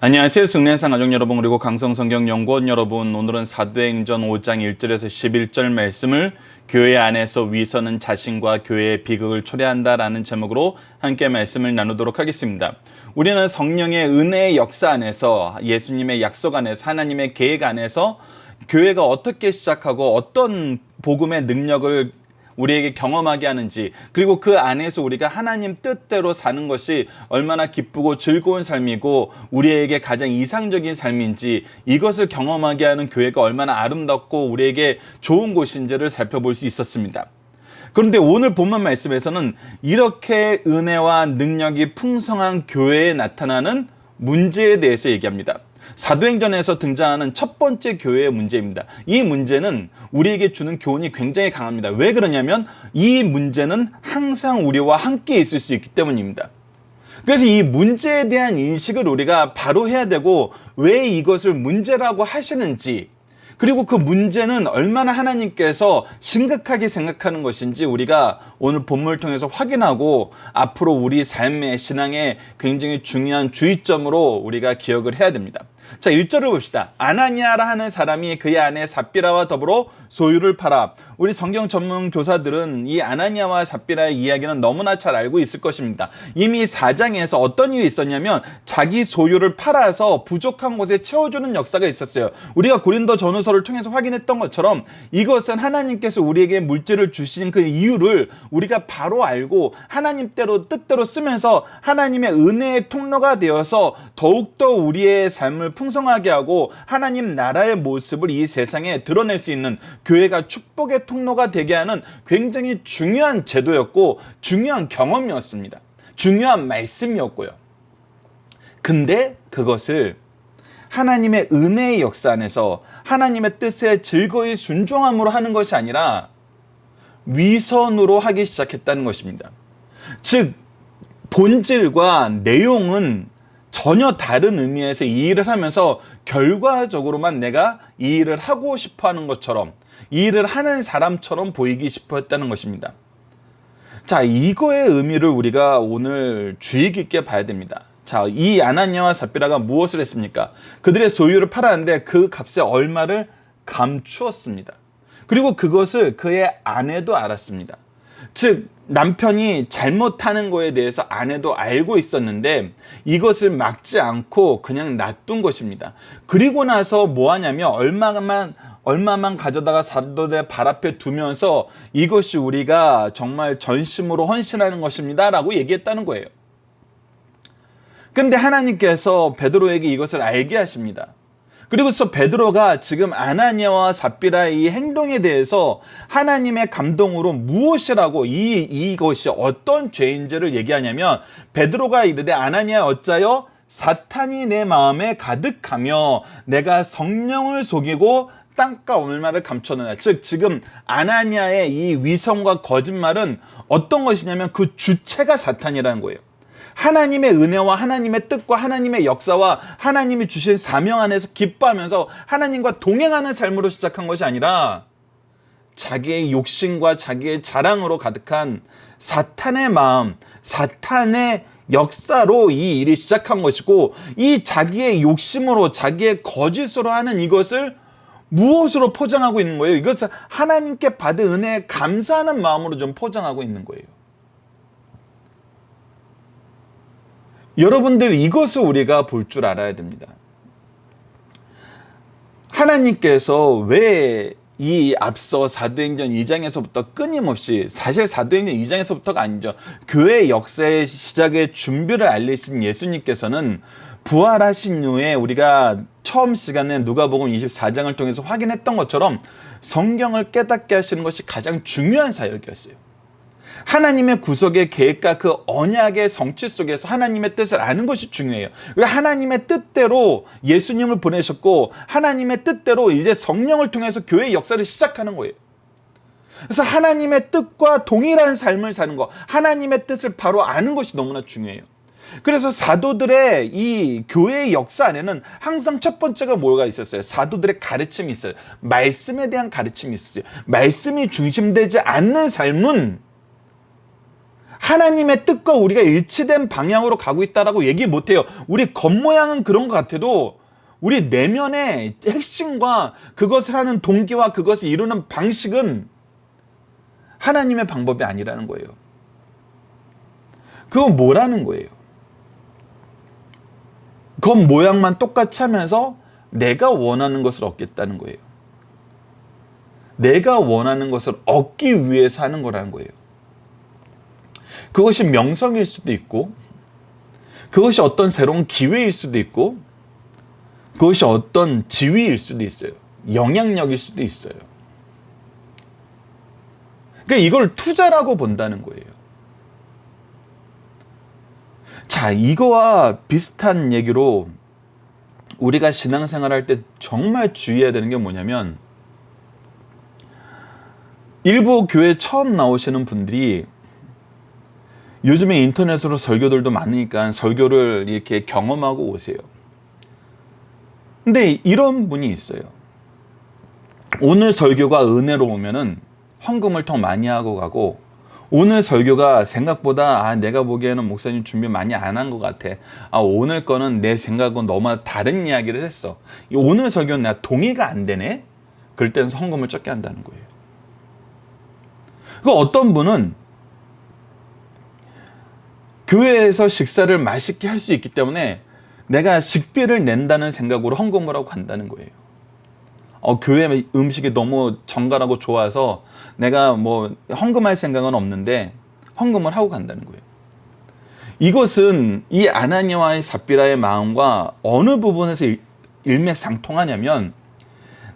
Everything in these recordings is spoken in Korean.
안녕하세요. 승리의 가족 여러분, 그리고 강성성경연구원 여러분, 오늘은 사도행전 5장 1절에서 11절 말씀을 교회 안에서 위선은 자신과 교회의 비극을 초래한다라는 제목으로 함께 말씀을 나누도록 하겠습니다. 우리는 성령의 은혜의 역사 안에서, 예수님의 약속 안에서, 하나님의 계획 안에서 교회가 어떻게 시작하고 어떤 복음의 능력을 우리에게 경험하게 하는지, 그리고 그 안에서 우리가 하나님 뜻대로 사는 것이 얼마나 기쁘고 즐거운 삶이고 우리에게 가장 이상적인 삶인지, 이것을 경험하게 하는 교회가 얼마나 아름답고 우리에게 좋은 곳인지를 살펴볼 수 있었습니다. 그런데 오늘 본문 말씀에서는 이렇게 은혜와 능력이 풍성한 교회에 나타나는 문제에 대해서 얘기합니다. 사도행전에서 등장하는 첫 번째 교회의 문제입니다. 이 문제는 우리에게 주는 교훈이 굉장히 강합니다. 왜 그러냐면 이 문제는 항상 우리와 함께 있을 수 있기 때문입니다. 그래서 이 문제에 대한 인식을 우리가 바로 해야 되고, 왜 이것을 문제라고 하시는지, 그리고 그 문제는 얼마나 하나님께서 심각하게 생각하는 것인지 우리가 오늘 본문을 통해서 확인하고 앞으로 우리 삶의 신앙에 굉장히 중요한 주의점으로 우리가 기억을 해야 됩니다. 자, 1절을 봅시다. 아나니아라 하는 사람이 그의 아내 삽비라와 더불어 소유를 팔아. 우리 성경 전문 교사들은 이 아나니아와 삽비라의 이야기는 너무나 잘 알고 있을 것입니다. 이미 4장에서 어떤 일이 있었냐면 자기 소유를 팔아서 부족한 곳에 채워주는 역사가 있었어요. 우리가 고린도 전후서를 통해서 확인했던 것처럼 이것은 하나님께서 우리에게 물질을 주신 그 이유를 우리가 바로 알고 하나님 뜻대로 쓰면서 하나님의 은혜의 통로가 되어서 더욱더 우리의 삶을 풍성하게 하고 하나님 나라의 모습을 이 세상에 드러낼 수 있는 교회가 축복의 통로가 되게 하는 굉장히 중요한 제도였고 중요한 경험이었습니다. 중요한 말씀이었고요. 근데 그것을 하나님의 은혜의 역사 안에서 하나님의 뜻에 즐거이 순종함으로 하는 것이 아니라 위선으로 하기 시작했다는 것입니다. 즉 본질과 내용은 전혀 다른 의미에서 이 일을 하면서 결과적으로만 내가 이 일을 하고 싶어 하는 것처럼, 이 일을 하는 사람처럼 보이기 싶어 했다는 것입니다. 자, 이거의 의미를 우리가 오늘 주의 깊게 봐야 됩니다. 자, 이 아나니아와 삽비라가 무엇을 했습니까? 그들의 소유를 팔았는데 그 값의 얼마를 감추었습니다. 그리고 그것을 그의 아내도 알았습니다. 즉 남편이 잘못하는 거에 대해서 아내도 알고 있었는데 이것을 막지 않고 그냥 놔둔 것입니다. 그리고 나서 뭐 하냐면 얼마만 가져다가 사도들 발 앞에 두면서 이것이 우리가 정말 전심으로 헌신하는 것입니다 라고 얘기했다는 거예요. 근데 하나님께서 베드로에게 이것을 알게 하십니다. 그리고서 베드로가 지금 아나니아와 삽비라의 이 행동에 대해서 하나님의 감동으로 무엇이라고 이것이 어떤 죄인지를 얘기하냐면, 베드로가 이르되 아나니아 어짜여 사탄이 내 마음에 가득하며 내가 성령을 속이고 땅과 얼마를 감췄느냐. 즉 지금 아나니아의 이 위선과 거짓말은 어떤 것이냐면 그 주체가 사탄이라는 거예요. 하나님의 은혜와 하나님의 뜻과 하나님의 역사와 하나님이 주신 사명 안에서 기뻐하면서 하나님과 동행하는 삶으로 시작한 것이 아니라 자기의 욕심과 자기의 자랑으로 가득한 사탄의 마음, 사탄의 역사로 이 일이 시작한 것이고, 이 자기의 욕심으로 자기의 거짓으로 하는 이것을 무엇으로 포장하고 있는 거예요? 이것을 하나님께 받은 은혜에 감사하는 마음으로 좀 포장하고 있는 거예요. 여러분들, 이것을 우리가 볼 줄 알아야 됩니다. 하나님께서 왜 이 앞서 사도행전 2장에서부터 끊임없이, 사실 사도행전 2장에서부터가 아니죠, 교회 역사의 시작의 준비를 알리신 예수님께서는 부활하신 후에 우리가 처음 시간에 누가복음 24장을 통해서 확인했던 것처럼 성경을 깨닫게 하시는 것이 가장 중요한 사역이었어요. 하나님의 구속의 계획과 그 언약의 성취 속에서 하나님의 뜻을 아는 것이 중요해요. 하나님의 뜻대로 예수님을 보내셨고 하나님의 뜻대로 이제 성령을 통해서 교회의 역사를 시작하는 거예요. 그래서 하나님의 뜻과 동일한 삶을 사는 것, 하나님의 뜻을 바로 아는 것이 너무나 중요해요. 그래서 사도들의 이 교회의 역사 안에는 항상 첫 번째가 뭐가 있었어요? 사도들의 가르침이 있어요. 말씀에 대한 가르침이 있어요. 말씀이 중심되지 않는 삶은 하나님의 뜻과 우리가 일치된 방향으로 가고 있다라고 얘기 못해요. 우리 겉모양은 그런 것 같아도 우리 내면의 핵심과 그것을 하는 동기와 그것을 이루는 방식은 하나님의 방법이 아니라는 거예요. 그건 뭐라는 거예요? 겉모양만 똑같이 하면서 내가 원하는 것을 얻겠다는 거예요. 내가 원하는 것을 얻기 위해서 하는 거라는 거예요. 그것이 명성일 수도 있고, 그것이 어떤 새로운 기회일 수도 있고, 그것이 어떤 지위일 수도 있어요. 영향력일 수도 있어요. 그러니까 이걸 투자라고 본다는 거예요. 자, 이거와 비슷한 얘기로 우리가 신앙생활 할 때 정말 주의해야 되는 게 뭐냐면, 일부 교회 처음 나오시는 분들이 요즘에 인터넷으로 설교들도 많으니까 설교를 이렇게 경험하고 오세요. 근데 이런 분이 있어요. 오늘 설교가 은혜로우면은 헌금을 더 많이 하고 가고, 오늘 설교가 생각보다 내가 보기에는 목사님 준비 많이 안 한 것 같아. 오늘 거는 내 생각은 너무 다른 이야기를 했어. 오늘 설교는 내가 동의가 안 되네. 그럴 때는 헌금을 적게 한다는 거예요. 그 어떤 분은 교회에서 식사를 맛있게 할 수 있기 때문에 내가 식비를 낸다는 생각으로 헌금을 하고 간다는 거예요. 교회 음식이 너무 정갈하고 좋아서 내가 뭐 헌금할 생각은 없는데 헌금을 하고 간다는 거예요. 이것은 이 아나니아와의 삽비라의 마음과 어느 부분에서 일맥상통하냐면,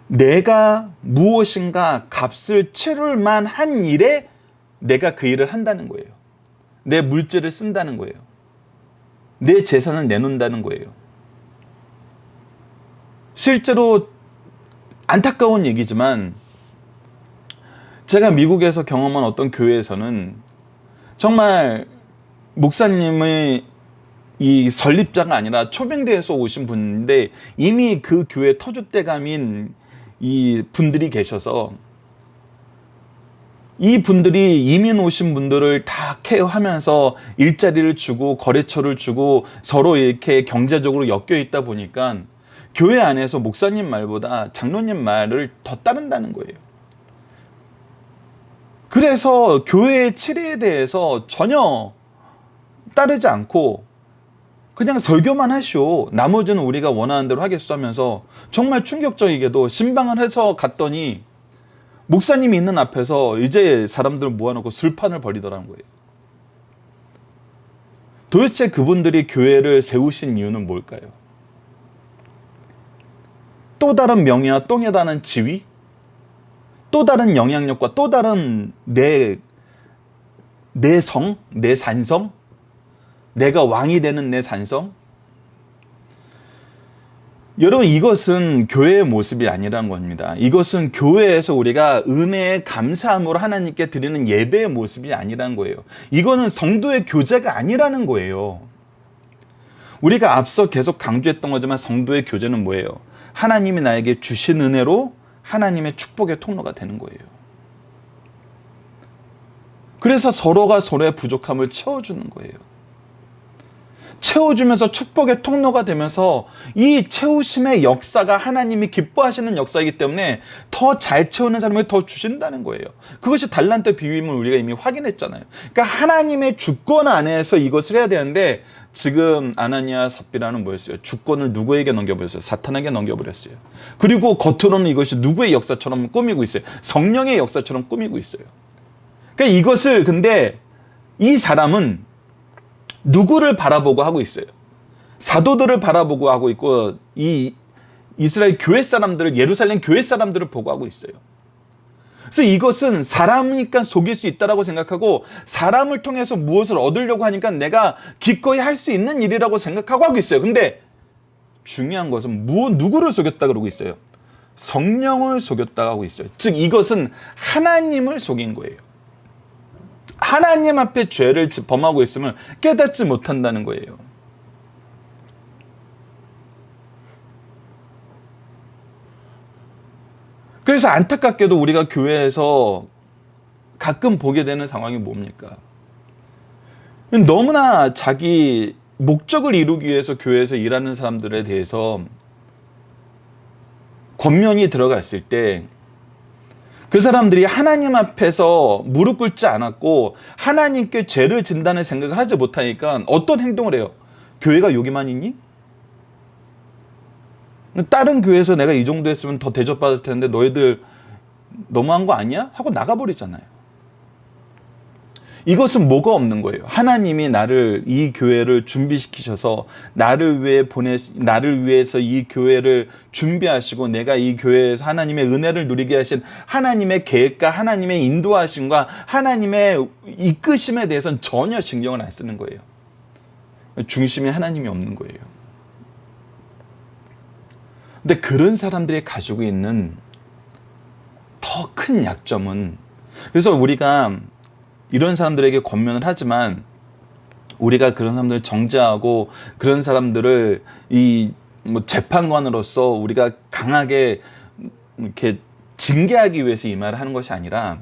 내가 무엇인가 값을 치를 만한 일에 내가 그 일을 한다는 거예요. 내 물질을 쓴다는 거예요. 내 재산을 내놓는다는 거예요. 실제로 안타까운 얘기지만 제가 미국에서 경험한 어떤 교회에서는 정말 목사님의 이 설립자가 아니라 초빙대에서 오신 분인데 이미 그 교회 터줏대감인 이 분들이 계셔서 이 분들이 이민 오신 분들을 다 케어하면서 일자리를 주고 거래처를 주고 서로 이렇게 경제적으로 엮여 있다 보니까 교회 안에서 목사님 말보다 장로님 말을 더 따른다는 거예요. 그래서 교회의 치리에 대해서 전혀 따르지 않고 그냥 설교만 하시오. 나머지는 우리가 원하는 대로 하겠소 하면서 정말 충격적이게도 신방을 해서 갔더니 목사님이 있는 앞에서 이제 사람들 모아놓고 술판을 벌이더라는 거예요. 도대체 그분들이 교회를 세우신 이유는 뭘까요? 또 다른 명예와 또 다른 지위? 또 다른 영향력과 또 다른 내 성? 내 산성? 내가 왕이 되는 내 산성? 여러분, 이것은 교회의 모습이 아니라는 겁니다. 이것은 교회에서 우리가 은혜의 감사함으로 하나님께 드리는 예배의 모습이 아니라는 거예요. 이거는 성도의 교제가 아니라는 거예요. 우리가 앞서 계속 강조했던 거지만 성도의 교제는 뭐예요? 하나님이 나에게 주신 은혜로 하나님의 축복의 통로가 되는 거예요. 그래서 서로가 서로의 부족함을 채워주는 거예요. 채워주면서 축복의 통로가 되면서 이 채우심의 역사가 하나님이 기뻐하시는 역사이기 때문에 더 잘 채우는 사람에게 더 주신다는 거예요. 그것이 달란트 비유임을 우리가 이미 확인했잖아요. 그러니까 하나님의 주권 안에서 이것을 해야 되는데 지금 아나니아 삽비라는 뭐였어요? 주권을 누구에게 넘겨버렸어요? 사탄에게 넘겨버렸어요. 그리고 겉으로는 이것이 누구의 역사처럼 꾸미고 있어요? 성령의 역사처럼 꾸미고 있어요. 그러니까 이것을 근데 이 사람은 누구를 바라보고 하고 있어요? 사도들을 바라보고 하고 있고 이 이스라엘 교회 사람들을, 예루살렘 교회 사람들을 보고 하고 있어요. 그래서 이것은 사람이니까 속일 수 있다라고 생각하고 사람을 통해서 무엇을 얻으려고 하니까 내가 기꺼이 할 수 있는 일이라고 생각하고 하고 있어요. 근데 중요한 것은 누구를 속였다 그러고 있어요? 성령을 속였다 하고 있어요. 즉 이것은 하나님을 속인 거예요. 하나님 앞에 죄를 범하고 있음을 깨닫지 못한다는 거예요. 그래서 안타깝게도 우리가 교회에서 가끔 보게 되는 상황이 뭡니까? 너무나 자기 목적을 이루기 위해서 교회에서 일하는 사람들에 대해서 권면이 들어갔을 때 그 사람들이 하나님 앞에서 무릎 꿇지 않았고 하나님께 죄를 진다는 생각을 하지 못하니까 어떤 행동을 해요? 교회가 여기만 있니? 다른 교회에서 내가 이 정도 했으면 더 대접받을 텐데 너희들 너무한 거 아니야? 하고 나가버리잖아요. 이것은 뭐가 없는 거예요. 하나님이 나를 이 교회를 준비시키셔서 나를 위해서 이 교회를 준비하시고 내가 이 교회에서 하나님의 은혜를 누리게 하신 하나님의 계획과 하나님의 인도하심과 하나님의 이끄심에 대해서는 전혀 신경을 안 쓰는 거예요. 중심에 하나님이 없는 거예요. 근데 그런 사람들이 가지고 있는 더 큰 약점은, 그래서 우리가 이런 사람들에게 권면을 하지만 우리가 그런 사람들을 정죄하고 그런 사람들을 재판관으로서 우리가 강하게 이렇게 징계하기 위해서 이 말을 하는 것이 아니라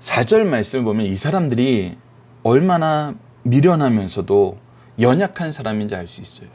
4절 말씀을 보면 이 사람들이 얼마나 미련하면서도 연약한 사람인지 알 수 있어요.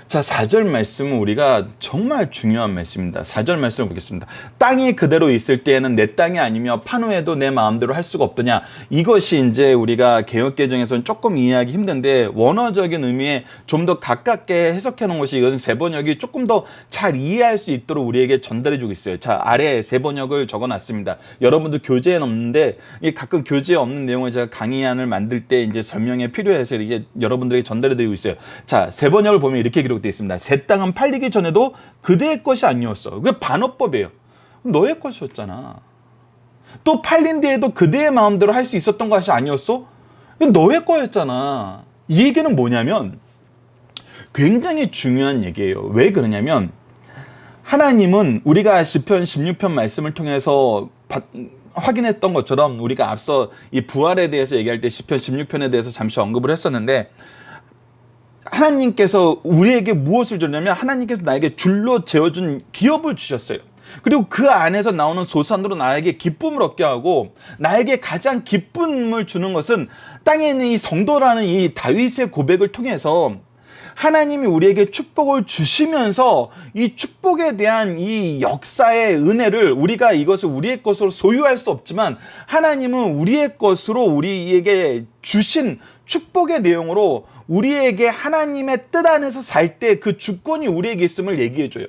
자, 4절 말씀은 우리가 정말 중요한 말씀입니다. 4절 말씀을 보겠습니다. 땅이 그대로 있을 때에는 내 땅이 아니며 판후에도 내 마음대로 할 수가 없더냐. 이것이 이제 우리가 개역개정에서는 조금 이해하기 힘든데 원어적인 의미에 좀 더 가깝게 해석해 놓은 것이, 이것은 세번역이 조금 더 잘 이해할 수 있도록 우리에게 전달해 주고 있어요. 자, 아래에 세번역을 적어 놨습니다. 여러분들 교재에는 없는데 가끔 교재에 없는 내용을 제가 강의안을 만들 때 이제 설명에 필요해서 이게 여러분들에게 전달해 드리고 있어요. 자, 세번역을 보면 이렇게 기록 되어 있습니다. 새 땅은 팔리기 전에도 그대의 것이 아니었어. 그게 반어법이에요. 너의 것이었잖아. 또 팔린 뒤에도 그대의 마음대로 할 수 있었던 것이 아니었어? 너의 거였잖아. 이 얘기는 뭐냐면 굉장히 중요한 얘기예요. 왜 그러냐면 하나님은 우리가 시편 16편 말씀을 통해서 확인했던 것처럼 우리가 앞서 이 부활에 대해서 얘기할 때 시편 16편에 대해서 잠시 언급을 했었는데, 하나님께서 우리에게 무엇을 줬냐면 하나님께서 나에게 줄로 재어준 기업을 주셨어요. 그리고 그 안에서 나오는 소산으로 나에게 기쁨을 얻게 하고, 나에게 가장 기쁨을 주는 것은 땅에 있는 이 성도라는 이 다윗의 고백을 통해서 하나님이 우리에게 축복을 주시면서 이 축복에 대한 이 역사의 은혜를, 우리가 이것을 우리의 것으로 소유할 수 없지만 하나님은 우리의 것으로 우리에게 주신 축복의 내용으로 우리에게 하나님의 뜻 안에서 살 때 그 주권이 우리에게 있음을 얘기해줘요.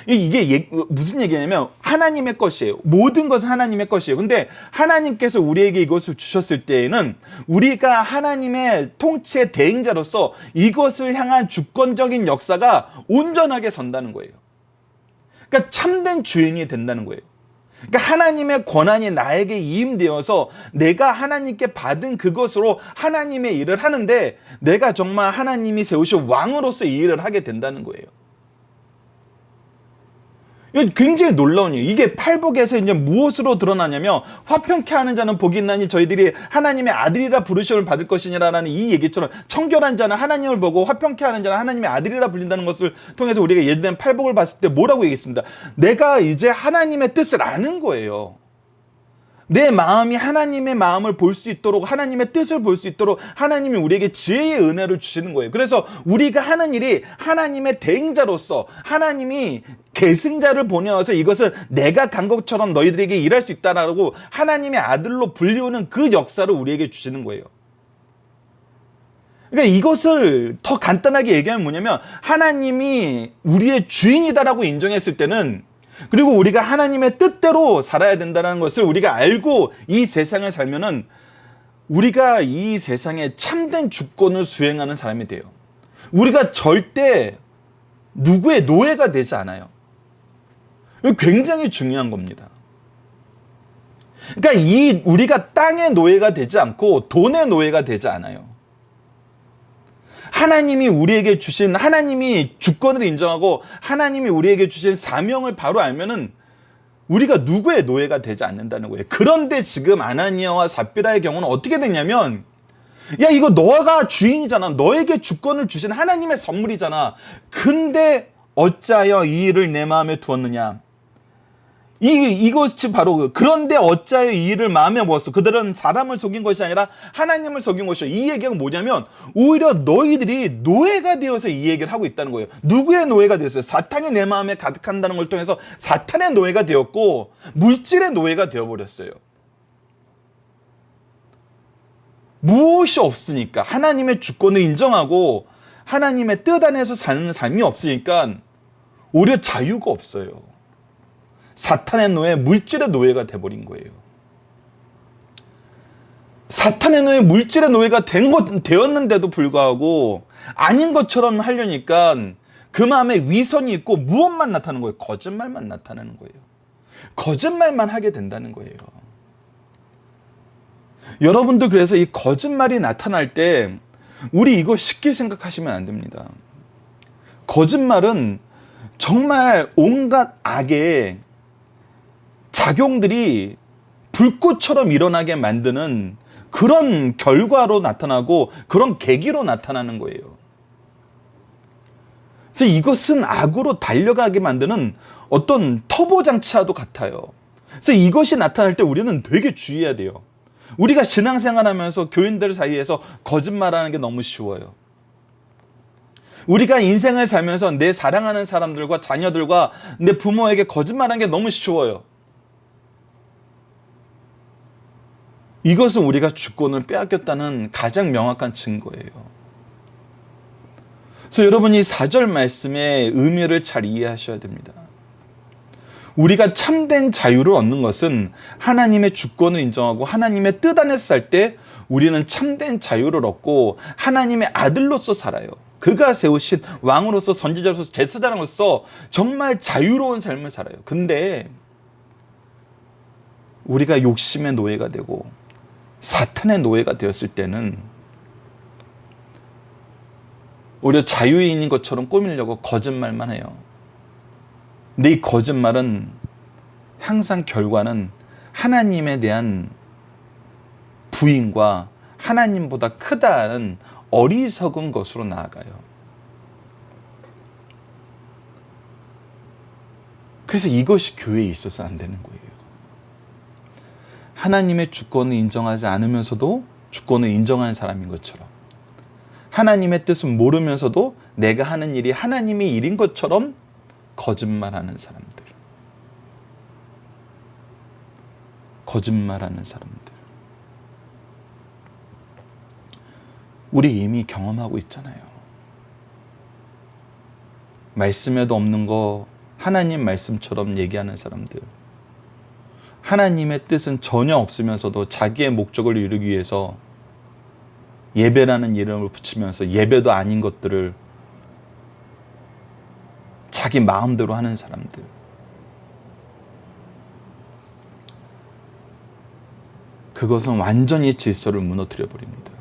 이게 무슨 얘기냐면 하나님의 것이에요. 모든 것은 하나님의 것이에요. 근데 하나님께서 우리에게 이것을 주셨을 때에는 우리가 하나님의 통치의 대행자로서 이것을 향한 주권적인 역사가 온전하게 선다는 거예요. 그러니까 참된 주인이 된다는 거예요. 그러니까 하나님의 권한이 나에게 이임되어서 내가 하나님께 받은 그것으로 하나님의 일을 하는데, 내가 정말 하나님이 세우신 왕으로서 이 일을 하게 된다는 거예요. 굉장히 놀라운 일이에요. 이게 팔복에서 이제 무엇으로 드러나냐면, 화평케 하는 자는 복이 있나니 저희들이 하나님의 아들이라 부르심을 받을 것이니라라는 이 얘기처럼, 청결한 자는 하나님을 보고 화평케 하는 자는 하나님의 아들이라 불린다는 것을 통해서 우리가 예전에 팔복을 봤을 때 뭐라고 얘기했습니다. 내가 이제 하나님의 뜻을 아는 거예요. 내 마음이 하나님의 마음을 볼 수 있도록, 하나님의 뜻을 볼 수 있도록 하나님이 우리에게 지혜의 은혜를 주시는 거예요. 그래서 우리가 하는 일이 하나님의 대행자로서 하나님이 계승자를 보내어서 이것은 내가 간 것처럼 너희들에게 일할 수 있다라고 하나님의 아들로 불리우는 그 역사를 우리에게 주시는 거예요. 그러니까 이것을 더 간단하게 얘기하면 뭐냐면, 하나님이 우리의 주인이다라고 인정했을 때는, 그리고 우리가 하나님의 뜻대로 살아야 된다는 것을 우리가 알고 이 세상을 살면은 우리가 이 세상에 참된 주권을 수행하는 사람이 돼요. 우리가 절대 누구의 노예가 되지 않아요. 이거 굉장히 중요한 겁니다. 그러니까 우리가 땅의 노예가 되지 않고 돈의 노예가 되지 않아요. 하나님이 우리에게 주신, 하나님이 주권을 인정하고 하나님이 우리에게 주신 사명을 바로 알면은 우리가 누구의 노예가 되지 않는다는 거예요. 그런데 지금 아나니아와 삽비라의 경우는 어떻게 됐냐면, 야, 이거 너가 주인이잖아. 너에게 주권을 주신 하나님의 선물이잖아. 근데 어찌하여 이 일을 내 마음에 두었느냐. 이것이 바로 그런데 어찌하여 이 일을 마음에 먹었어. 그들은 사람을 속인 것이 아니라 하나님을 속인 것이요. 이 얘기가 뭐냐면 오히려 너희들이 노예가 되어서 이 얘기를 하고 있다는 거예요. 누구의 노예가 되었어요? 사탄이 내 마음에 가득한다는 걸 통해서 사탄의 노예가 되었고 물질의 노예가 되어버렸어요. 무엇이 없으니까 하나님의 주권을 인정하고 하나님의 뜻 안에서 사는 삶이 없으니까 오히려 자유가 없어요. 사탄의 노예, 물질의 노예가 돼버린 거예요. 사탄의 노예, 물질의 노예가 되었는데도 불구하고 아닌 것처럼 하려니까 그 마음에 위선이 있고 무엇만 나타나는 거예요? 거짓말만 나타나는 거예요. 거짓말만 하게 된다는 거예요. 여러분도 그래서 이 거짓말이 나타날 때 우리 이거 쉽게 생각하시면 안 됩니다. 거짓말은 정말 온갖 악의 작용들이 불꽃처럼 일어나게 만드는 그런 결과로 나타나고 그런 계기로 나타나는 거예요. 그래서 이것은 악으로 달려가게 만드는 어떤 터보 장치와도 같아요. 그래서 이것이 나타날 때 우리는 되게 주의해야 돼요. 우리가 신앙생활하면서 교인들 사이에서 거짓말하는 게 너무 쉬워요. 우리가 인생을 살면서 내 사랑하는 사람들과 자녀들과 내 부모에게 거짓말하는 게 너무 쉬워요. 이것은 우리가 주권을 빼앗겼다는 가장 명확한 증거예요. 그래서 여러분이 4절 말씀의 의미를 잘 이해하셔야 됩니다. 우리가 참된 자유를 얻는 것은 하나님의 주권을 인정하고 하나님의 뜻 안에서 살 때 우리는 참된 자유를 얻고 하나님의 아들로서 살아요. 그가 세우신 왕으로서 선지자로서 제사장으로서 정말 자유로운 삶을 살아요. 근데 우리가 욕심의 노예가 되고 사탄의 노예가 되었을 때는 오히려 자유인인 것처럼 꾸미려고 거짓말만 해요. 근데 이 거짓말은 항상 결과는 하나님에 대한 부인과 하나님보다 크다는 어리석은 것으로 나아가요. 그래서 이것이 교회에 있어서 안 되는 거예요. 하나님의 주권을 인정하지 않으면서도 주권을 인정하는 사람인 것처럼, 하나님의 뜻을 모르면서도 내가 하는 일이 하나님의 일인 것처럼 거짓말하는 사람들. 거짓말하는 사람들. 우리 이미 경험하고 있잖아요. 말씀에도 없는 거 하나님 말씀처럼 얘기하는 사람들. 하나님의 뜻은 전혀 없으면서도 자기의 목적을 이루기 위해서 예배라는 이름을 붙이면서 예배도 아닌 것들을 자기 마음대로 하는 사람들. 그것은 완전히 질서를 무너뜨려 버립니다.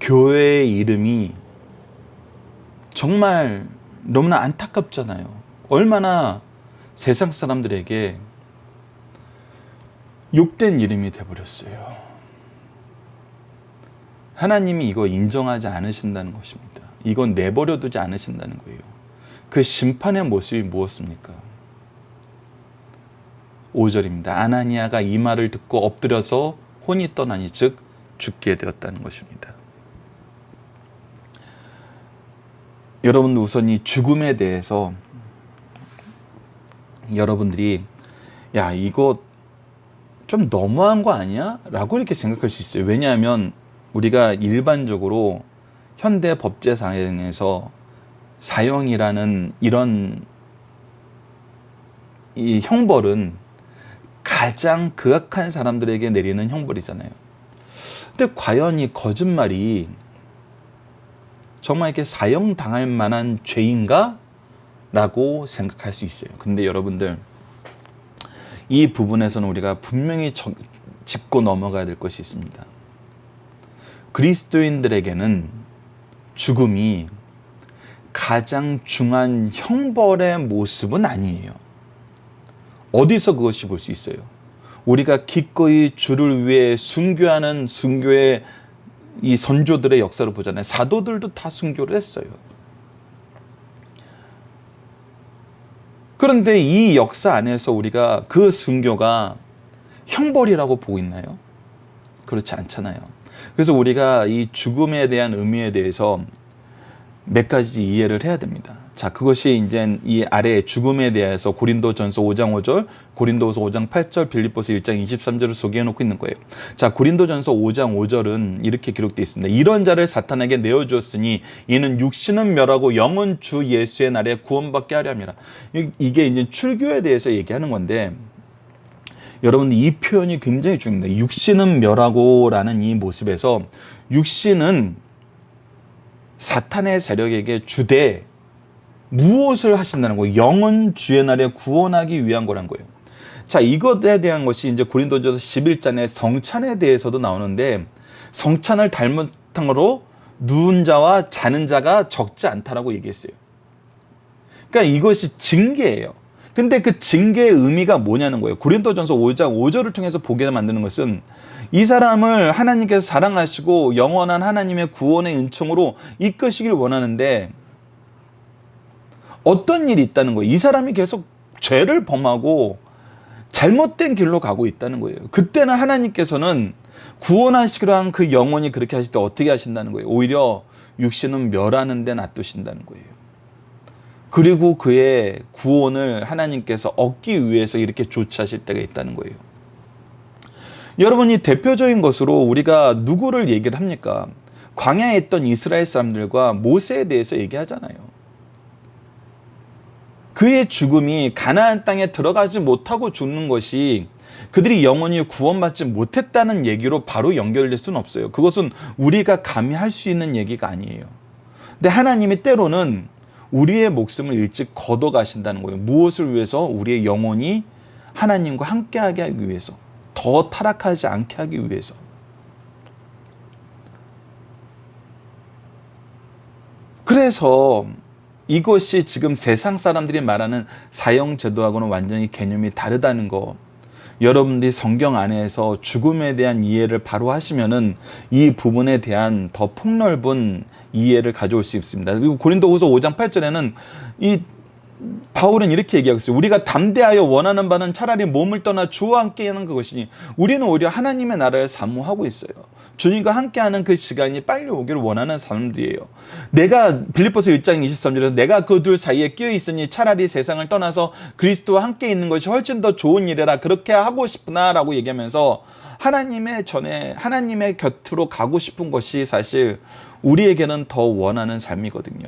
교회의 이름이 정말 너무나 안타깝잖아요. 얼마나 세상 사람들에게 욕된 이름이 되어버렸어요. 하나님이 이거 인정하지 않으신다는 것입니다. 이건 내버려 두지 않으신다는 거예요. 그 심판의 모습이 무엇입니까? 5절입니다. 아나니아가 이 말을 듣고 엎드려서 혼이 떠나니 즉 죽게 되었다는 것입니다. 여러분, 우선 이 죽음에 대해서 여러분들이 야, 이거 좀 너무한 거 아니야? 라고 이렇게 생각할 수 있어요. 왜냐하면 우리가 일반적으로 현대 법제상에서 사형이라는 이런 이 형벌은 가장 극악한 사람들에게 내리는 형벌이잖아요. 근데 과연 이 거짓말이 정말 이렇게 사형당할 만한 죄인가? 라고 생각할 수 있어요. 근데 여러분들, 이 부분에서는 우리가 분명히 짚고 넘어가야 될 것이 있습니다. 그리스도인들에게는 죽음이 가장 중한 형벌의 모습은 아니에요. 어디서 그것이 볼 수 있어요? 우리가 기꺼이 주를 위해 순교하는 순교의 이 선조들의 역사를 보잖아요. 사도들도 다 순교를 했어요. 그런데 이 역사 안에서 우리가 그 순교가 형벌이라고 보고 있나요? 그렇지 않잖아요. 그래서 우리가 이 죽음에 대한 의미에 대해서 몇 가지 이해를 해야 됩니다. 자, 그것이 이제 이 아래 죽음에 대해서 고린도전서 5장 5절, 고린도후서 5장 8절, 빌립보서 1장 23절을 소개해 놓고 있는 거예요. 자, 고린도전서 5장 5절은 이렇게 기록되어 있습니다. 이런 자를 사탄에게 내어주었으니 이는 육신은 멸하고 영은 주 예수의 날에 구원받게 하려 함이라. 이게 이제 출교에 대해서 얘기하는 건데, 여러분 이 표현이 굉장히 중요합니다. 육신은 멸하고라는 이 모습에서 육신은 사탄의 세력에게 주되 무엇을 하신다는 거예요? 영은 주의 날에 구원하기 위한 거란 거예요. 자, 이것에 대한 것이 이제 고린도전서 11장의 성찬에 대해서도 나오는데, 성찬을 잘못함으로 누운 자와 자는 자가 적지 않다라고 얘기했어요. 그러니까 이것이 징계예요. 근데 그 징계의 의미가 뭐냐는 거예요. 고린도전서 5장 5절을 통해서 보게 만드는 것은 이 사람을 하나님께서 사랑하시고 영원한 하나님의 구원의 은총으로 이끄시길 원하는데 어떤 일이 있다는 거예요. 이 사람이 계속 죄를 범하고 잘못된 길로 가고 있다는 거예요. 그때는 하나님께서는 구원하시기로 한 그 영혼이 그렇게 하실 때 어떻게 하신다는 거예요. 오히려 육신은 멸하는 데 놔두신다는 거예요. 그리고 그의 구원을 하나님께서 얻기 위해서 이렇게 조치하실 때가 있다는 거예요. 여러분, 이 대표적인 것으로 우리가 누구를 얘기를 합니까? 광야에 있던 이스라엘 사람들과 모세에 대해서 얘기하잖아요. 그의 죽음이 가나안 땅에 들어가지 못하고 죽는 것이 그들이 영원히 구원받지 못했다는 얘기로 바로 연결될 수는 없어요. 그것은 우리가 감히 할 수 있는 얘기가 아니에요. 근데 하나님이 때로는 우리의 목숨을 일찍 걷어가신다는 거예요. 무엇을 위해서? 우리의 영혼이 하나님과 함께하게 하기 위해서, 더 타락하지 않게 하기 위해서. 그래서 이것이 지금 세상 사람들이 말하는 사형제도하고는 완전히 개념이 다르다는 거, 여러분들이 성경 안에서 죽음에 대한 이해를 바로 하시면은 이 부분에 대한 더 폭넓은 이해를 가져올 수 있습니다. 그리고 고린도후서 5장 8절에는 이 바울은 이렇게 얘기하고 있어요. 우리가 담대하여 원하는 바는 차라리 몸을 떠나 주와 함께하는 그것이니, 우리는 오히려 하나님의 나라를 사모하고 있어요. 주님과 함께하는 그 시간이 빨리 오기를 원하는 사람들이에요. 내가 빌립보서 1장 23절에서 내가 그 둘 사이에 끼어 있으니 차라리 세상을 떠나서 그리스도와 함께 있는 것이 훨씬 더 좋은 일이라 그렇게 하고 싶구나라고 얘기하면서 하나님의 곁으로 가고 싶은 것이 사실 우리에게는 더 원하는 삶이거든요.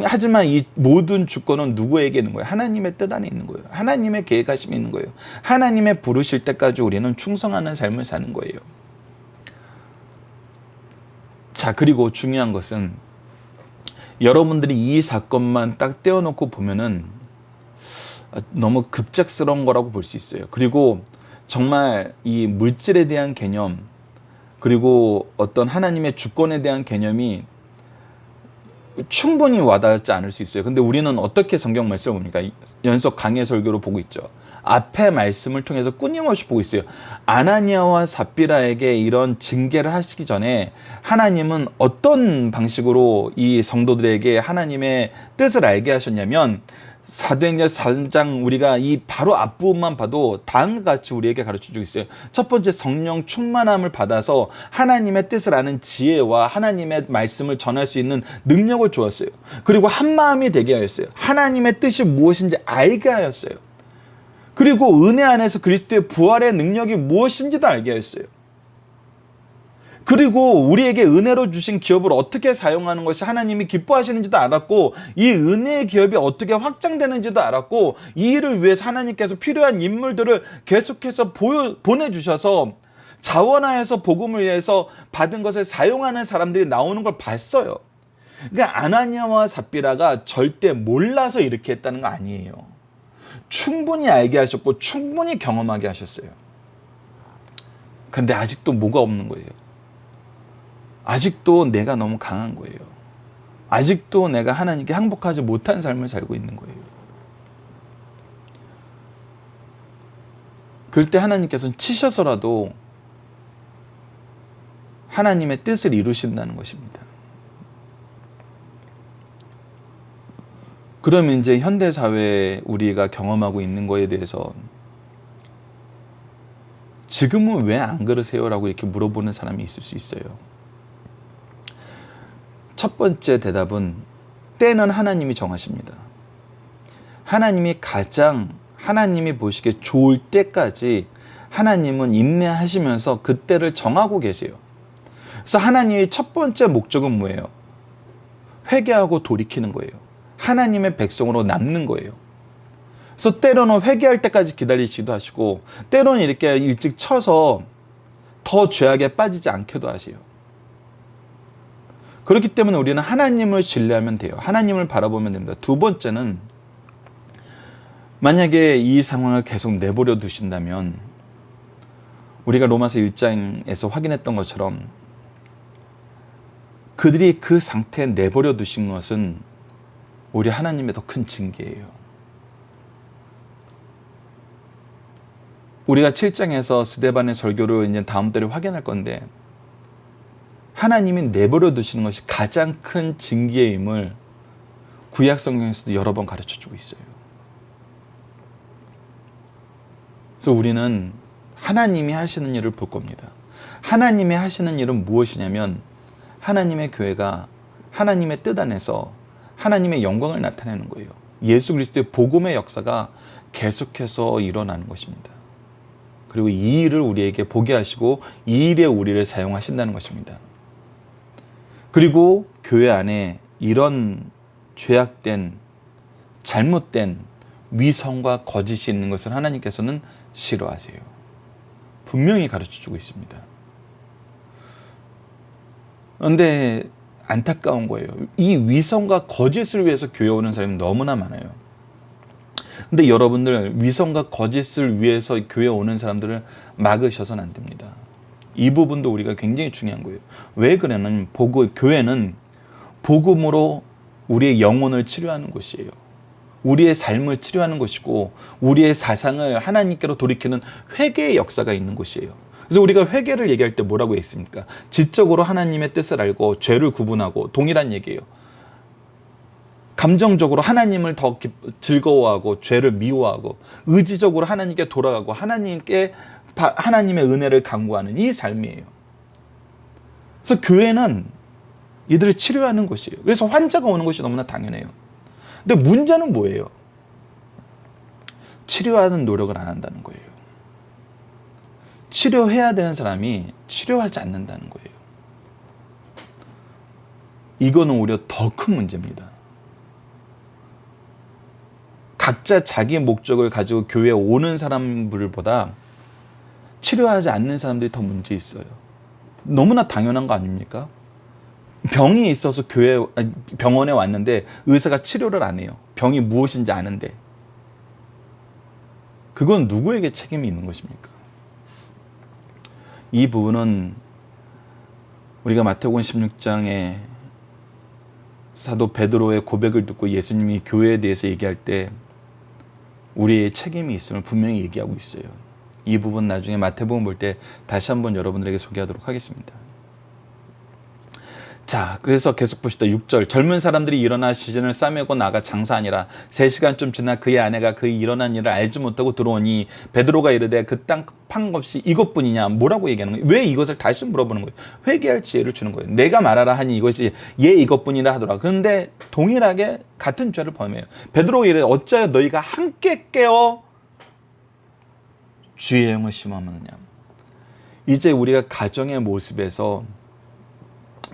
하지만 이 모든 주권은 누구에게 있는 거예요? 하나님의 뜻 안에 있는 거예요. 하나님의 계획하심이 있는 거예요. 하나님의 부르실 때까지 우리는 충성하는 삶을 사는 거예요. 자, 그리고 중요한 것은 여러분들이 이 사건만 딱 떼어놓고 보면은 너무 급작스러운 거라고 볼 수 있어요. 그리고 정말 이 물질에 대한 개념, 그리고 어떤 하나님의 주권에 대한 개념이 충분히 와닿지 않을 수 있어요. 근데 우리는 어떻게 성경 말씀을 봅니까? 연속 강해 설교로 보고 있죠. 앞에 말씀을 통해서 끊임없이 보고 있어요. 아나니아와 삽비라에게 이런 징계를 하시기 전에 하나님은 어떤 방식으로 이 성도들에게 하나님의 뜻을 알게 하셨냐면, 사도행전 4장 우리가 이 바로 앞부분만 봐도 다음과 같이 우리에게 가르쳐주고 있어요. 첫 번째, 성령 충만함을 받아서 하나님의 뜻을 아는 지혜와 하나님의 말씀을 전할 수 있는 능력을 주었어요. 그리고 한마음이 되게 하였어요. 하나님의 뜻이 무엇인지 알게 하였어요. 그리고 은혜 안에서 그리스도의 부활의 능력이 무엇인지도 알게 하였어요. 그리고 우리에게 은혜로 주신 기업을 어떻게 사용하는 것이 하나님이 기뻐하시는지도 알았고, 이 은혜의 기업이 어떻게 확장되는지도 알았고, 이 일을 위해서 하나님께서 필요한 인물들을 계속해서 보내주셔서 자원하여서 복음을 위해서 받은 것을 사용하는 사람들이 나오는 걸 봤어요. 그러니까 아나니아와 삽비라가 절대 몰라서 이렇게 했다는 거 아니에요. 충분히 알게 하셨고 충분히 경험하게 하셨어요. 근데 아직도 뭐가 없는 거예요? 아직도 내가 너무 강한 거예요. 아직도 내가 하나님께 항복하지 못한 삶을 살고 있는 거예요. 그럴 때 하나님께서는 치셔서라도 하나님의 뜻을 이루신다는 것입니다. 그러면 이제 현대 사회에 우리가 경험하고 있는 거에 대해서 지금은 왜 안 그러세요? 라고 이렇게 물어보는 사람이 있을 수 있어요. 첫 번째 대답은 때는 하나님이 정하십니다. 하나님이 보시기에 좋을 때까지 하나님은 인내하시면서 그 때를 정하고 계세요. 그래서 하나님의 첫 번째 목적은 뭐예요? 회개하고 돌이키는 거예요. 하나님의 백성으로 남는 거예요. 그래서 때로는 회개할 때까지 기다리시기도 하시고, 때로는 이렇게 일찍 쳐서 더 죄악에 빠지지 않게도 하세요. 그렇기 때문에 우리는 하나님을 신뢰하면 돼요. 하나님을 바라보면 됩니다. 두 번째는, 만약에 이 상황을 계속 내버려 두신다면, 우리가 로마서 1장에서 확인했던 것처럼 그들이 그 상태에 내버려 두신 것은 우리 하나님의 더 큰 징계예요. 우리가 7장에서 스데반의 설교를 이제 다음 달에 확인할 건데, 하나님이 내버려 두시는 것이 가장 큰 징계임을 구약 성경에서도 여러 번 가르쳐 주고 있어요. 그래서 우리는 하나님이 하시는 일을 볼 겁니다. 하나님이 하시는 일은 무엇이냐면, 하나님의 교회가 하나님의 뜻 안에서 하나님의 영광을 나타내는 거예요. 예수 그리스도의 복음의 역사가 계속해서 일어나는 것입니다. 그리고 이 일을 우리에게 보게 하시고 이 일에 우리를 사용하신다는 것입니다. 그리고 교회 안에 이런 죄악된, 잘못된 위선과 거짓이 있는 것을 하나님께서는 싫어하세요. 분명히 가르쳐주고 있습니다. 그런데 안타까운 거예요. 이 위선과 거짓을 위해서 교회 오는 사람이 너무나 많아요. 근데 여러분들, 위선과 거짓을 위해서 교회 오는 사람들을 막으셔서는 안 됩니다. 이 부분도 우리가 굉장히 중요한 거예요. 왜 그러냐면, 교회는 복음으로 우리의 영혼을 치료하는 곳이에요. 우리의 삶을 치료하는 것이고, 우리의 사상을 하나님께로 돌이키는 회개의 역사가 있는 곳이에요. 그래서 우리가 회개를 얘기할 때 뭐라고 했습니까? 지적으로 하나님의 뜻을 알고 죄를 구분하고, 동일한 얘기예요. 감정적으로 하나님을 더 즐거워하고 죄를 미워하고, 의지적으로 하나님께 돌아가고 하나님의 은혜를 간구하는 이 삶이에요. 그래서 교회는 이들을 치료하는 곳이에요. 그래서 환자가 오는 것이 너무나 당연해요. 근데 문제는 뭐예요? 치료하는 노력을 안 한다는 거예요. 치료해야 되는 사람이 치료하지 않는다는 거예요. 이거는 오히려 더 큰 문제입니다. 각자 자기의 목적을 가지고 교회에 오는 사람들보다 치료하지 않는 사람들이 더 문제 있어요. 너무나 당연한 거 아닙니까? 병이 있어서 병원에 왔는데 의사가 치료를 안 해요. 병이 무엇인지 아는데. 그건 누구에게 책임이 있는 것입니까? 이 부분은 우리가 마태복음 16장에 사도 베드로의 고백을 듣고 예수님이 교회에 대해서 얘기할 때 우리의 책임이 있음을 분명히 얘기하고 있어요. 이 부분 나중에 마태복음 볼 때 다시 한번 여러분들에게 소개하도록 하겠습니다. 자, 그래서 계속 봅시다. 6절. 젊은 사람들이 일어나 시즌을 싸매고 나가 장사하니라. 3시간쯤 지나 그의 아내가 그의 일어난 일을 알지 못하고 들어오니 베드로가 이르되 그 땅 판 것이 이것뿐이냐. 뭐라고 얘기하는 거예요? 왜 이것을 다시 물어보는 거예요? 회개할 지혜를 주는 거예요. 내가 말하라 하니 이것이 이것뿐이라 하더라. 그런데 동일하게 같은 죄를 범해요. 베드로가 이르되 어찌하여 너희가 함께 깨어 주의 영을 심어하느냐. 이제 우리가 가정의 모습에서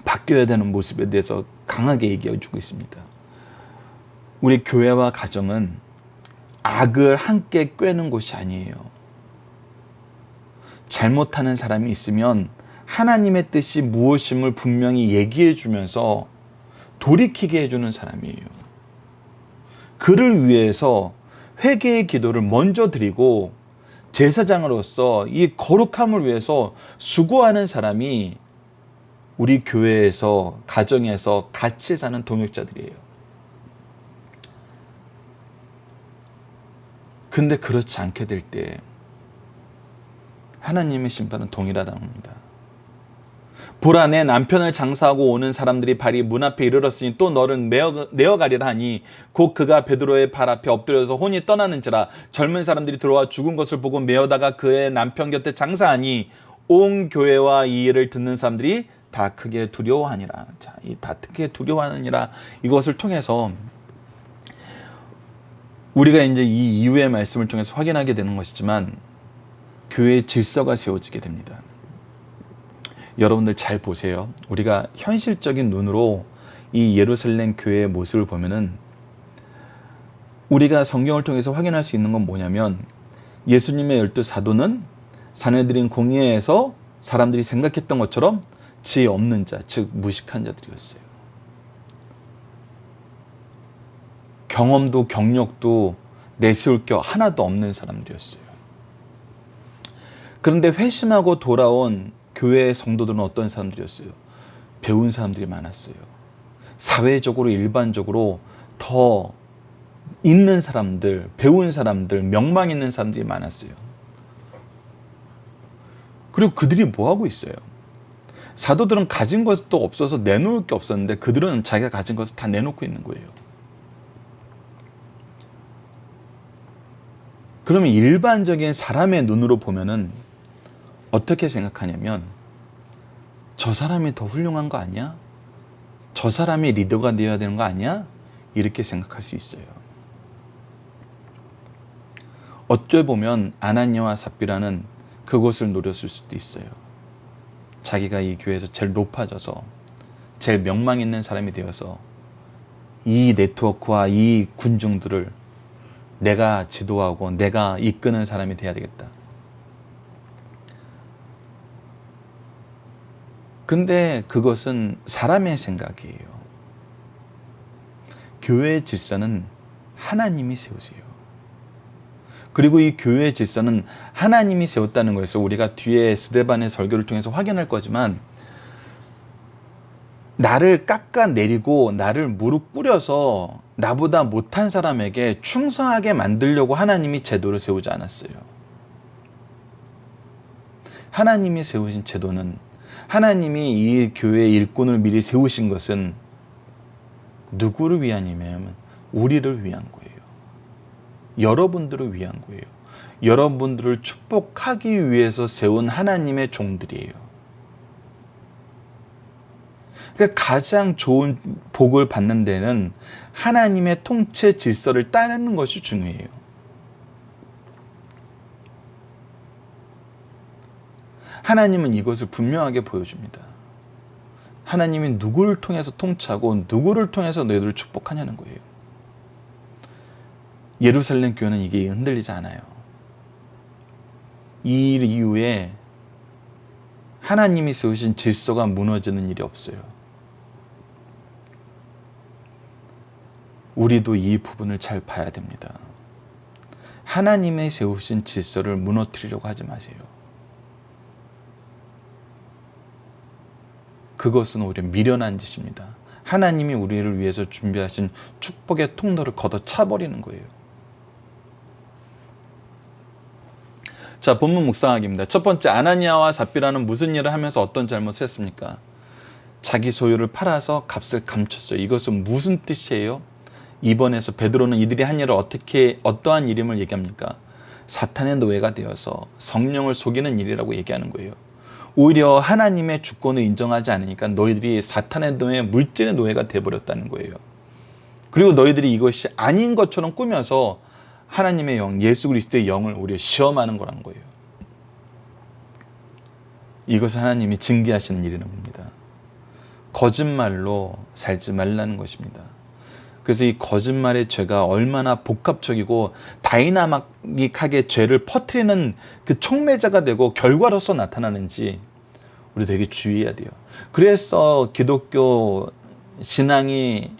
바뀌어야 되는 모습에 대해서 강하게 얘기해 주고 있습니다. 우리 교회와 가정은 악을 함께 꿰는 곳이 아니에요. 잘못하는 사람이 있으면 하나님의 뜻이 무엇임을 분명히 얘기해 주면서 돌이키게 해주는 사람이에요. 그를 위해서 회개의 기도를 먼저 드리고 제사장으로서 이 거룩함을 위해서 수고하는 사람이 우리 교회에서, 가정에서 같이 사는 동역자들이에요. 근데 그렇지 않게 될 때 하나님의 심판은 동일하다는 겁니다. 보라, 내 남편을 장사하고 오는 사람들이 발이 문 앞에 이르렀으니 또 너를 내어가리라 하니 곧 그가 베드로의 발 앞에 엎드려서 혼이 떠나는지라. 젊은 사람들이 들어와 죽은 것을 보고 메어다가 그의 남편 곁에 장사하니 온 교회와 이 일을 듣는 사람들이 다 크게 두려워하니라. 자, 이 다 크게 두려워하느니라, 이것을 통해서 우리가 이제 이 이후의 말씀을 통해서 확인하게 되는 것이지만 교회의 질서가 세워지게 됩니다. 여러분들 잘 보세요. 우리가 현실적인 눈으로 이 예루살렘 교회의 모습을 보면은 우리가 성경을 통해서 확인할 수 있는 건 뭐냐면, 예수님의 12 사도는 사내들인 공회에서 사람들이 생각했던 것처럼 지혜 없는 자, 즉 무식한 자들이었어요. 경험도 경력도 내세울 게 하나도 없는 사람들이었어요. 그런데 회심하고 돌아온 교회의 성도들은 어떤 사람들이었어요? 배운 사람들이 많았어요. 사회적으로 일반적으로 더 있는 사람들, 배운 사람들, 명망 있는 사람들이 많았어요. 그리고 그들이 뭐 하고 있어요? 사도들은 가진 것도 없어서 내놓을 게 없었는데 그들은 자기가 가진 것을 다 내놓고 있는 거예요. 그러면 일반적인 사람의 눈으로 보면은 어떻게 생각하냐면, 저 사람이 더 훌륭한 거 아니야? 저 사람이 리더가 되어야 되는 거 아니야? 이렇게 생각할 수 있어요. 어찌 보면 아나니아와 삽비라는 그것을 노렸을 수도 있어요. 자기가 이 교회에서 제일 높아져서 제일 명망 있는 사람이 되어서 이 네트워크와 이 군중들을 내가 지도하고 내가 이끄는 사람이 돼야 되겠다. 근데 그것은 사람의 생각이에요. 교회의 질서는 하나님이 세우세요. 그리고 이 교회의 질서는 하나님이 세웠다는 거에서 우리가 뒤에 스데반의 설교를 통해서 확인할 거지만, 나를 깎아내리고 나를 무릎 꿇여서 나보다 못한 사람에게 충성하게 만들려고 하나님이 제도를 세우지 않았어요. 하나님이 세우신 제도는, 하나님이 이 교회의 일꾼을 미리 세우신 것은 누구를 위함이냐면 우리를 위한 거예요. 여러분들을 위한 거예요. 여러분들을 축복하기 위해서 세운 하나님의 종들이에요. 그러니까 가장 좋은 복을 받는 데는 하나님의 통치 질서를 따르는 것이 중요해요. 하나님은 이것을 분명하게 보여줍니다. 하나님이 누구를 통해서 통치하고 누구를 통해서 너희들을 축복하냐는 거예요. 예루살렘 교회는 이게 흔들리지 않아요. 이 일 이후에 하나님이 세우신 질서가 무너지는 일이 없어요. 우리도 이 부분을 잘 봐야 됩니다. 하나님의 세우신 질서를 무너뜨리려고 하지 마세요. 그것은 오히려 미련한 짓입니다. 하나님이 우리를 위해서 준비하신 축복의 통로를 걷어차버리는 거예요. 자, 본문 묵상하기입니다. 첫 번째, 아나니아와 삽비라는 무슨 일을 하면서 어떤 잘못을 했습니까? 자기 소유를 팔아서 값을 감췄어요. 이것은 무슨 뜻이에요? 2번에서 베드로는 이들이 한 일을 어떠한 일임을 얘기합니까? 사탄의 노예가 되어서 성령을 속이는 일이라고 얘기하는 거예요. 오히려 하나님의 주권을 인정하지 않으니까 너희들이 사탄의 노예, 물질의 노예가 되어버렸다는 거예요. 그리고 너희들이 이것이 아닌 것처럼 꾸며서 하나님의 영, 예수 그리스도의 영을 오히려 시험하는 거란 거예요. 이것은 하나님이 징계하시는 일이라는 겁니다. 거짓말로 살지 말라는 것입니다. 그래서 이 거짓말의 죄가 얼마나 복합적이고 다이나믹하게 죄를 퍼뜨리는 그 촉매자가 되고 결과로서 나타나는지 우리 되게 주의해야 돼요. 그래서 기독교 신앙이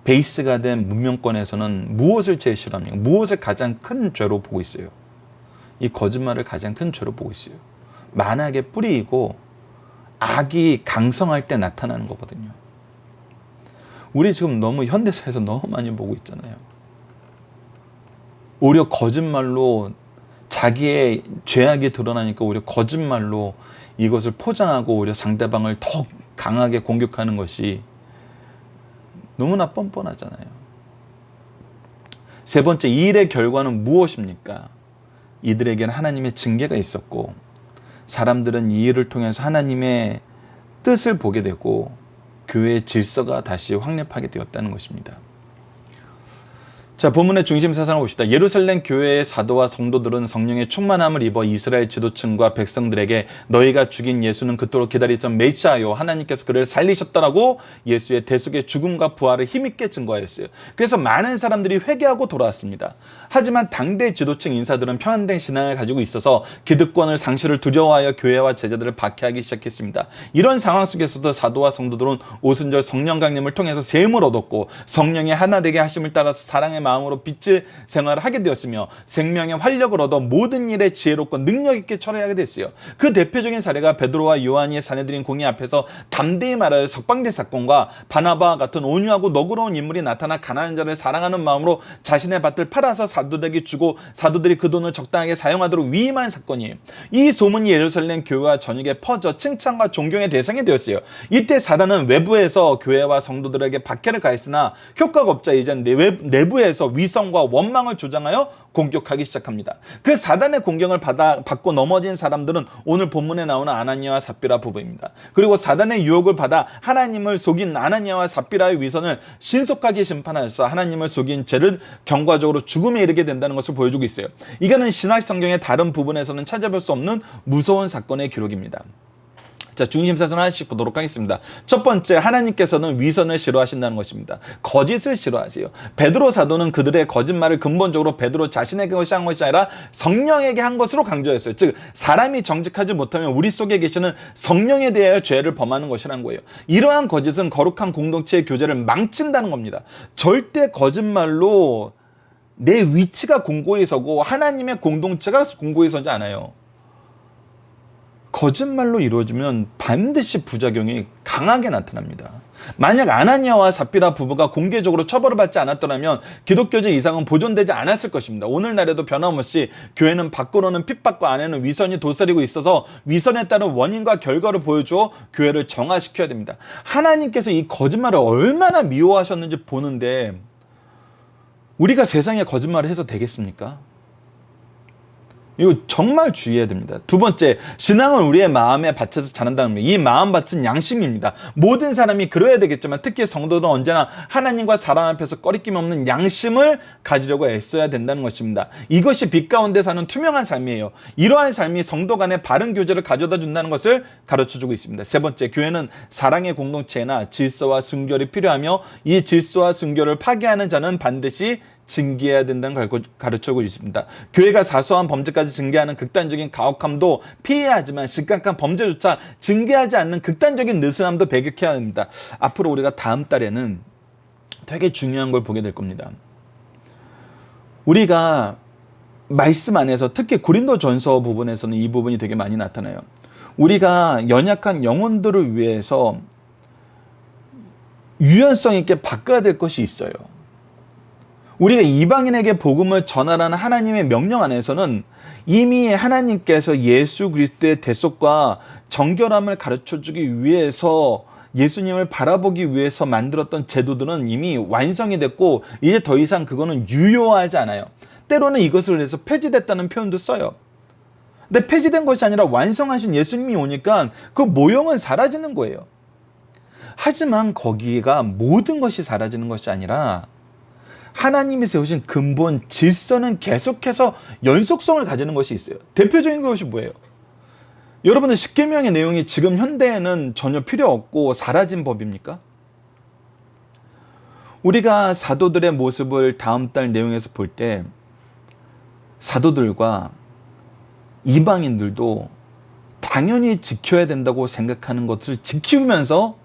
베이스가 된 문명권에서는 무엇을 제일 싫어합니까? 무엇을 가장 큰 죄로 보고 있어요? 이 거짓말을 가장 큰 죄로 보고 있어요. 만악의 뿌리이고 악이 강성할 때 나타나는 거거든요. 우리 지금 너무 현대사에서 너무 많이 보고 있잖아요. 오히려 거짓말로 자기의 죄악이 드러나니까 오히려 거짓말로 이것을 포장하고 오히려 상대방을 더 강하게 공격하는 것이 너무나 뻔뻔하잖아요. 세 번째, 이 일의 결과는 무엇입니까? 이들에게는 하나님의 징계가 있었고 사람들은 이 일을 통해서 하나님의 뜻을 보게 되고 교회의 질서가 다시 확립하게 되었다는 것입니다. 자, 본문의 중심 사상을 봅시다. 예루살렘 교회의 사도와 성도들은 성령의 충만함을 입어 이스라엘 지도층과 백성들에게 너희가 죽인 예수는 그토록 기다리던 메시아요, 하나님께서 그를 살리셨다라고 예수의 대속의 죽음과 부활을 힘있게 증거하였어요. 그래서 많은 사람들이 회개하고 돌아왔습니다. 하지만 당대 지도층 인사들은 편한된 신앙을 가지고 있어서 기득권을 상실을 두려워하여 교회와 제자들을 박해하기 시작했습니다. 이런 상황 속에서도 사도와 성도들은 오순절 성령 강림을 통해서 세움을 얻었고 성령의 하나 되게 하심을 따라서 사랑의 마음으로 빛의 생활을 하게 되었으며 생명의 활력을 얻어 모든 일에 지혜롭고 능력 있게 처리하게 됐어요. 그 대표적인 사례가 베드로와 요한이 사내들인 공의 앞에서 담대히 말하여 석방된 사건과 바나바와 같은 온유하고 너그러운 인물이 나타나 가난한 자를 사랑하는 마음으로 자신의 밭을 팔아서 사도들에게 주고 사도들이 그 돈을 적당하게 사용하도록 위임한 사건이에요. 이 소문이 예루살렘 교회와 전역에 퍼져 칭찬과 존경의 대상이 되었어요. 이때 사단은 외부에서 교회와 성도들에게 박해를 가했으나 효과가 없자 이제 내부에서 위선과 원망을 조장하여 공격하기 시작합니다. 그 사단의 공격을 받고 넘어진 사람들은 오늘 본문에 나오는 아나니아와 삽비라 부부입니다. 그리고 사단의 유혹을 받아 하나님을 속인 아나니아와 삽비라의 위선을 신속하게 심판하여서 하나님을 속인 죄를 경과적으로 죽음에 이르게 된다는 것을 보여주고 있어요. 이거는 신약 성경의 다른 부분에서는 찾아볼 수 없는 무서운 사건의 기록입니다. 자, 중심사선 하나씩 보도록 하겠습니다. 첫 번째, 하나님께서는 위선을 싫어하신다는 것입니다. 거짓을 싫어하세요. 베드로 사도는 그들의 거짓말을 근본적으로 베드로 자신에게 한 것이 아니라 성령에게 한 것으로 강조했어요. 즉, 사람이 정직하지 못하면 우리 속에 계시는 성령에 대하여 죄를 범하는 것이라는 거예요. 이러한 거짓은 거룩한 공동체의 교제를 망친다는 겁니다. 절대 거짓말로 내 위치가 공고히 서고 하나님의 공동체가 공고히 서지 않아요. 거짓말로 이루어지면 반드시 부작용이 강하게 나타납니다. 만약 아나니아와 삽비라 부부가 공개적으로 처벌을 받지 않았더라면 기독교적 이상은 보존되지 않았을 것입니다. 오늘날에도 변함없이 교회는 밖으로는 핍박과 안에는 위선이 도사리고 있어서 위선에 따른 원인과 결과를 보여주어 교회를 정화시켜야 됩니다. 하나님께서 이 거짓말을 얼마나 미워하셨는지 보는데 우리가 세상에 거짓말을 해서 되겠습니까? 이거 정말 주의해야 됩니다. 두 번째, 신앙은 우리의 마음에 받쳐서 자란다는 겁니다. 이 마음밭은 양심입니다. 모든 사람이 그래야 되겠지만 특히 성도들은 언제나 하나님과 사람 앞에서 꺼리낌 없는 양심을 가지려고 애써야 된다는 것입니다. 이것이 빛 가운데 사는 투명한 삶이에요. 이러한 삶이 성도 간의 바른 교제를 가져다 준다는 것을 가르쳐주고 있습니다. 세 번째, 교회는 사랑의 공동체나 질서와 순결이 필요하며 이 질서와 순결을 파괴하는 자는 반드시 징계해야 된다는 걸 가르쳐주고 있습니다. 교회가 사소한 범죄까지 징계하는 극단적인 가혹함도 피해야 하지만 심각한 범죄조차 징계하지 않는 극단적인 느슨함도 배격해야 합니다. 앞으로 우리가 다음 달에는 되게 중요한 걸 보게 될 겁니다. 우리가 말씀 안에서 특히 고린도전서 부분에서는 이 부분이 되게 많이 나타나요. 우리가 연약한 영혼들을 위해서 유연성 있게 바꿔야 될 것이 있어요. 우리가 이방인에게 복음을 전하라는 하나님의 명령 안에서는 이미 하나님께서 예수 그리스도의 대속과 정결함을 가르쳐주기 위해서 예수님을 바라보기 위해서 만들었던 제도들은 이미 완성이 됐고 이제 더 이상 그거는 유효하지 않아요. 때로는 이것을 위해서 폐지됐다는 표현도 써요. 근데 폐지된 것이 아니라 완성하신 예수님이 오니까 그 모형은 사라지는 거예요. 하지만 거기가 모든 것이 사라지는 것이 아니라 하나님이 세우신 근본 질서는 계속해서 연속성을 가지는 것이 있어요. 대표적인 것이 뭐예요? 여러분들 십계명의 내용이 지금 현대에는 전혀 필요 없고 사라진 법입니까? 우리가 사도들의 모습을 다음 달 내용에서 볼 때 사도들과 이방인들도 당연히 지켜야 된다고 생각하는 것을 지키면서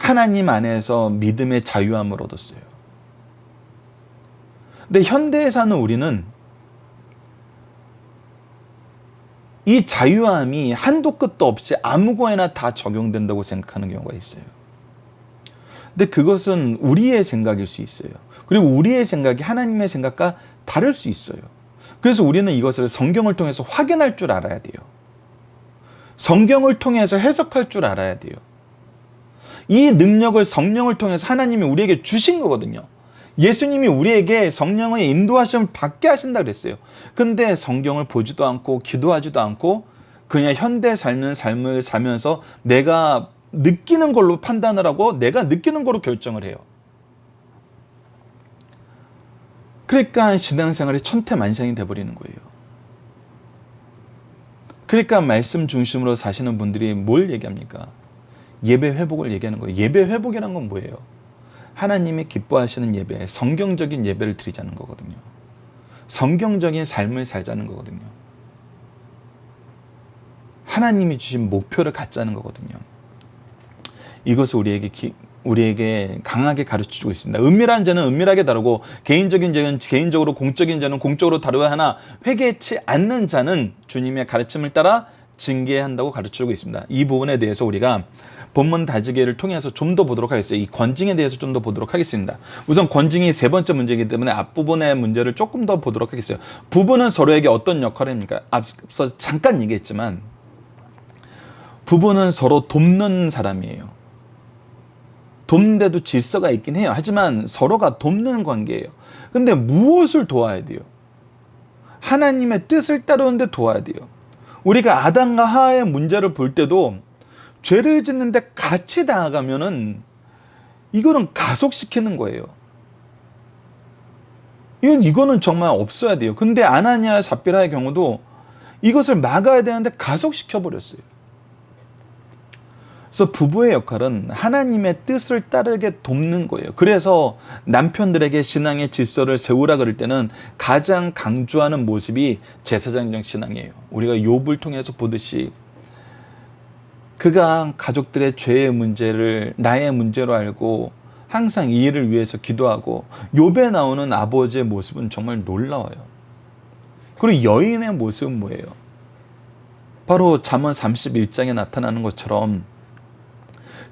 하나님 안에서 믿음의 자유함을 얻었어요. 근데 현대에 사는 우리는 이 자유함이 한도 끝도 없이 아무거나 다 적용된다고 생각하는 경우가 있어요. 근데 그것은 우리의 생각일 수 있어요. 그리고 우리의 생각이 하나님의 생각과 다를 수 있어요. 그래서 우리는 이것을 성경을 통해서 확인할 줄 알아야 돼요. 성경을 통해서 해석할 줄 알아야 돼요. 이 능력을 성령을 통해서 하나님이 우리에게 주신 거거든요. 예수님이 우리에게 성령의 인도하심을 받게 하신다 그랬어요. 근데 성경을 보지도 않고 기도하지도 않고 그냥 현대 삶을 살면서 내가 느끼는 걸로 판단을 하고 내가 느끼는 걸로 결정을 해요. 그러니까 신앙생활이 천태만상이 돼버리는 거예요. 그러니까 말씀 중심으로 사시는 분들이 뭘 얘기합니까? 예배 회복을 얘기하는 거예요. 예배 회복이란 건 뭐예요? 하나님이 기뻐하시는 예배, 성경적인 예배를 드리자는 거거든요. 성경적인 삶을 살자는 거거든요. 하나님이 주신 목표를 갖자는 거거든요. 이것을 우리에게 강하게 가르쳐주고 있습니다. 은밀한 자는 은밀하게 다루고 개인적인 자는 개인적으로, 공적인 자는 공적으로 다루어야 하나 회개치 않는 자는 주님의 가르침을 따라 징계한다고 가르쳐주고 있습니다. 이 부분에 대해서 우리가 본문 다지기를 통해서 좀 더 보도록 하겠어요. 이 권징에 대해서 좀 더 보도록 하겠습니다. 우선 권징이 세 번째 문제이기 때문에 앞부분의 문제를 조금 더 보도록 하겠어요. 부부는 서로에게 어떤 역할을 합니까? 앞서 잠깐 얘기했지만 부부는 서로 돕는 사람이에요. 돕는데도 질서가 있긴 해요. 하지만 서로가 돕는 관계예요. 근데 무엇을 도와야 돼요? 하나님의 뜻을 따르는데 도와야 돼요. 우리가 아담과 하와의 문제를 볼 때도 죄를 짓는데 같이 나아가면은 이거는 가속시키는 거예요. 이거는 정말 없어야 돼요. 근데 아나니아와 삽비라의 경우도 이것을 막아야 되는데 가속시켜 버렸어요. 그래서 부부의 역할은 하나님의 뜻을 따르게 돕는 거예요. 그래서 남편들에게 신앙의 질서를 세우라 그럴 때는 가장 강조하는 모습이 제사장적 신앙이에요. 우리가 욥을 통해서 보듯이 그가 가족들의 죄의 문제를 나의 문제로 알고 항상 이 일을 위해서 기도하고 욥에 나오는 아버지의 모습은 정말 놀라워요. 그리고 여인의 모습은 뭐예요? 바로 잠언 31장에 나타나는 것처럼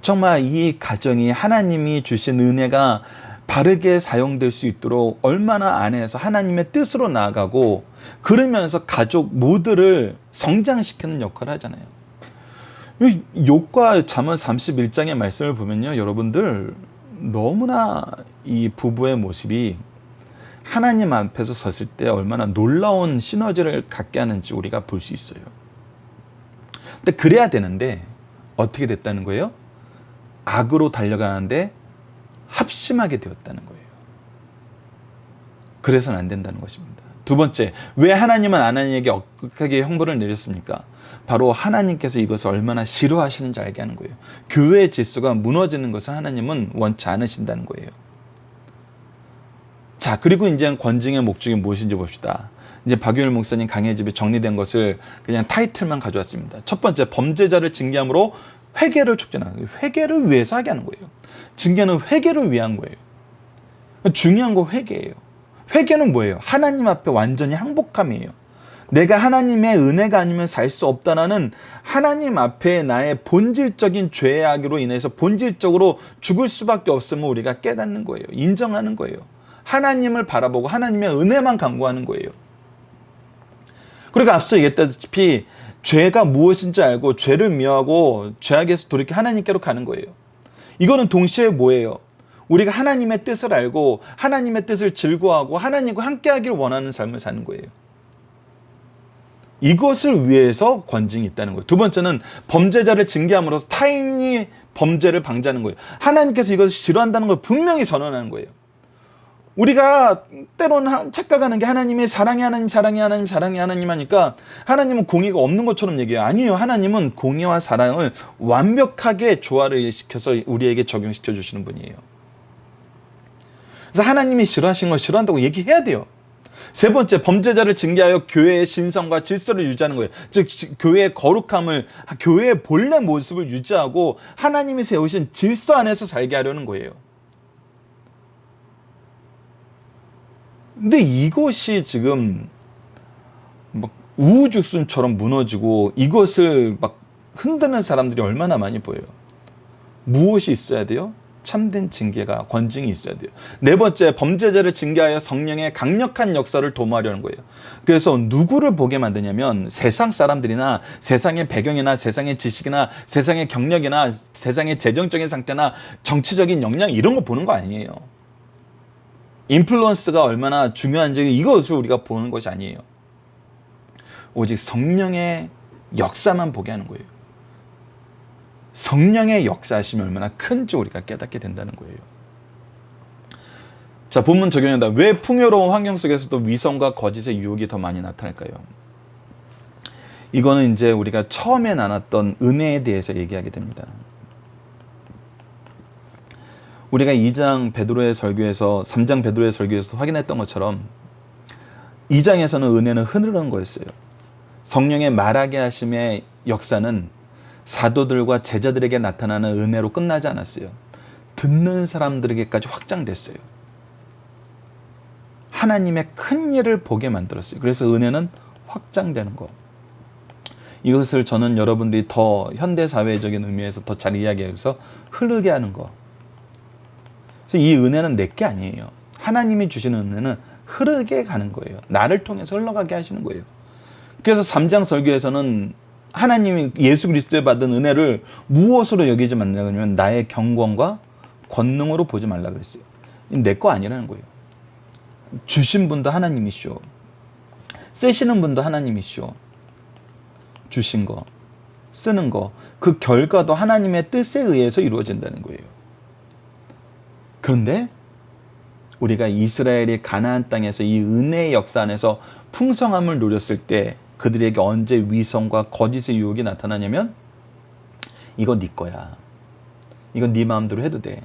정말 이 가정이 하나님이 주신 은혜가 바르게 사용될 수 있도록 얼마나 안에서 하나님의 뜻으로 나아가고 그러면서 가족 모두를 성장시키는 역할을 하잖아요. 욥과 잠언 31장의 말씀을 보면요, 여러분들 너무나 이 부부의 모습이 하나님 앞에서 섰을 때 얼마나 놀라운 시너지를 갖게 하는지 우리가 볼 수 있어요. 근데 그래야 되는데 어떻게 됐다는 거예요? 악으로 달려가는데 합심하게 되었다는 거예요. 그래서는 안 된다는 것입니다. 두 번째, 왜 하나님은 아나니에게 억하게 형벌을 내렸습니까? 바로 하나님께서 이것을 얼마나 싫어하시는지 알게 하는 거예요. 교회의 질서가 무너지는 것을 하나님은 원치 않으신다는 거예요. 자, 그리고 이제 권징의 목적이 무엇인지 봅시다. 이제 박유일 목사님 강의 집에 정리된 것을 그냥 타이틀만 가져왔습니다. 첫 번째, 범죄자를 징계함으로 회개를 촉진하는 거예요. 회개를 위해서 하게 하는 거예요. 징계는 회개를 위한 거예요. 중요한 거 회개예요. 회개는 뭐예요? 하나님 앞에 완전히 항복함이에요. 내가 하나님의 은혜가 아니면 살 수 없다는 하나님 앞에 나의 본질적인 죄의 악으로 인해서 본질적으로 죽을 수밖에 없음을 우리가 깨닫는 거예요. 인정하는 거예요. 하나님을 바라보고 하나님의 은혜만 간구하는 거예요. 그리고 앞서 얘기했다시피 죄가 무엇인지 알고 죄를 미워하고 죄악에서 돌이켜 하나님께로 가는 거예요. 이거는 동시에 뭐예요? 우리가 하나님의 뜻을 알고 하나님의 뜻을 즐거워하고 하나님과 함께하기를 원하는 삶을 사는 거예요. 이것을 위해서 권징이 있다는 거예요. 두 번째는 범죄자를 징계함으로써 타인이 범죄를 방지하는 거예요. 하나님께서 이것을 싫어한다는 걸 분명히 선언하는 거예요. 우리가 때로는 착각하는 게 하나님이 사랑의 하나님, 사랑의 하나님, 사랑의 하나님 하니까 하나님은 공의가 없는 것처럼 얘기해요. 아니에요. 하나님은 공의와 사랑을 완벽하게 조화를 시켜서 우리에게 적용시켜 주시는 분이에요. 그래서 하나님이 싫어하시는 걸 싫어한다고 얘기해야 돼요. 세 번째, 범죄자를 징계하여 교회의 신성과 질서를 유지하는 거예요. 즉 교회의 거룩함을, 교회의 본래 모습을 유지하고 하나님이 세우신 질서 안에서 살게 하려는 거예요. 근데 이것이 지금 막 우후죽순처럼 무너지고 이것을 막 흔드는 사람들이 얼마나 많이 보여요. 무엇이 있어야 돼요? 참된 징계가 권징이 있어야 돼요. 네 번째, 범죄자를 징계하여 성령의 강력한 역사를 도모하려는 거예요. 그래서 누구를 보게 만드냐면 세상 사람들이나 세상의 배경이나 세상의 지식이나 세상의 경력이나 세상의 재정적인 상태나 정치적인 역량 이런 거 보는 거 아니에요. 인플루언스가 얼마나 중요한지 이것을 우리가 보는 것이 아니에요. 오직 성령의 역사만 보게 하는 거예요. 성령의 역사하심이 얼마나 큰지 우리가 깨닫게 된다는 거예요. 자, 본문 적용한다. 왜 풍요로운 환경 속에서도 위선과 거짓의 유혹이 더 많이 나타날까요? 이거는 이제 우리가 처음에 나눴던 은혜에 대해서 얘기하게 됩니다. 우리가 2장 베드로의 설교에서 3장 베드로의 설교에서 확인했던 것처럼 2장에서는 은혜는 흐르는 거였어요. 성령의 말하게 하심의 역사는 사도들과 제자들에게 나타나는 은혜로 끝나지 않았어요. 듣는 사람들에게까지 확장됐어요. 하나님의 큰 일을 보게 만들었어요. 그래서 은혜는 확장되는 거. 이것을 저는 여러분들이 더 현대사회적인 의미에서 더 잘 이야기해서 흐르게 하는 거. 그래서 이 은혜는 내 게 아니에요. 하나님이 주시는 은혜는 흐르게 가는 거예요. 나를 통해서 흘러가게 하시는 거예요. 그래서 3장 설교에서는 하나님이 예수 그리스도에 받은 은혜를 무엇으로 여기지 말라냐면 나의 경건과 권능으로 보지 말라 그랬어요. 내 거 아니라는 거예요. 주신 분도 하나님이시오. 쓰시는 분도 하나님이시오. 주신 거, 쓰는 거, 그 결과도 하나님의 뜻에 의해서 이루어진다는 거예요. 그런데 우리가 이스라엘이 가나안 땅에서 이 은혜의 역사 안에서 풍성함을 누렸을 때 그들에게 언제 위선과 거짓의 유혹이 나타나냐면 이거 네 거야. 이거 네 마음대로 해도 돼.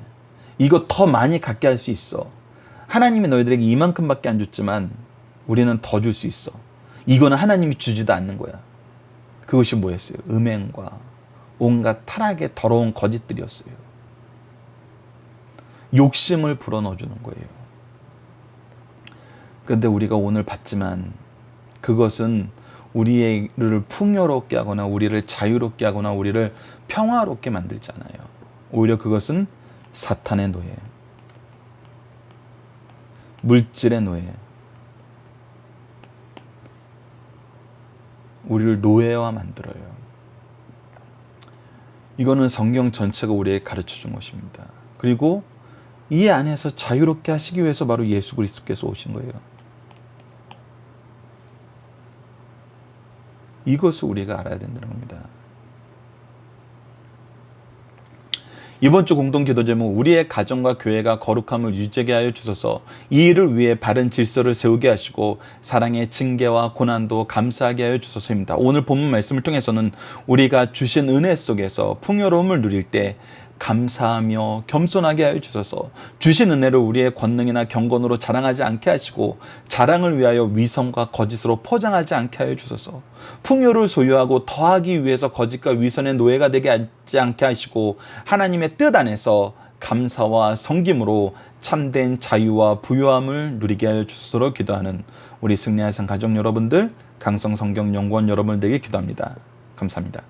이거 더 많이 갖게 할 수 있어. 하나님이 너희들에게 이만큼밖에 안 줬지만 우리는 더 줄 수 있어. 이거는 하나님이 주지도 않는 거야. 그것이 뭐였어요? 음행과 온갖 타락의 더러운 거짓들이었어요. 욕심을 불어넣어주는 거예요. 그런데 우리가 오늘 봤지만 그것은 우리를 풍요롭게 하거나 우리를 자유롭게 하거나 우리를 평화롭게 만들지 않아요. 오히려 그것은 사탄의 노예, 물질의 노예, 우리를 노예화 만들어요. 이거는 성경 전체가 우리에게 가르쳐 준 것입니다. 그리고 이 안에서 자유롭게 하시기 위해서 바로 예수 그리스도께서 오신 거예요. 이것을 우리가 알아야 된다는 겁니다. 이번 주 공동 기도 제목, 우리의 가정과 교회가 거룩함을 유지하게 하여 주소서. 이 일을 위해 바른 질서를 세우게 하시고 사랑의 징계와 고난도 감사하게 하여 주소서입니다. 오늘 본문 말씀을 통해서는 우리가 주신 은혜 속에서 풍요로움을 누릴 때 감사하며 겸손하게 하여 주소서. 주신 은혜를 우리의 권능이나 경건으로 자랑하지 않게 하시고 자랑을 위하여 위선과 거짓으로 포장하지 않게 하여 주소서. 풍요를 소유하고 더하기 위해서 거짓과 위선의 노예가 되게 하지 않게 하시고 하나님의 뜻 안에서 감사와 섬김으로 참된 자유와 부유함을 누리게 하여 주소서 기도하는 우리 승리의 산 가족 여러분들, 강성성경연구원 여러분들에게 기도합니다. 감사합니다.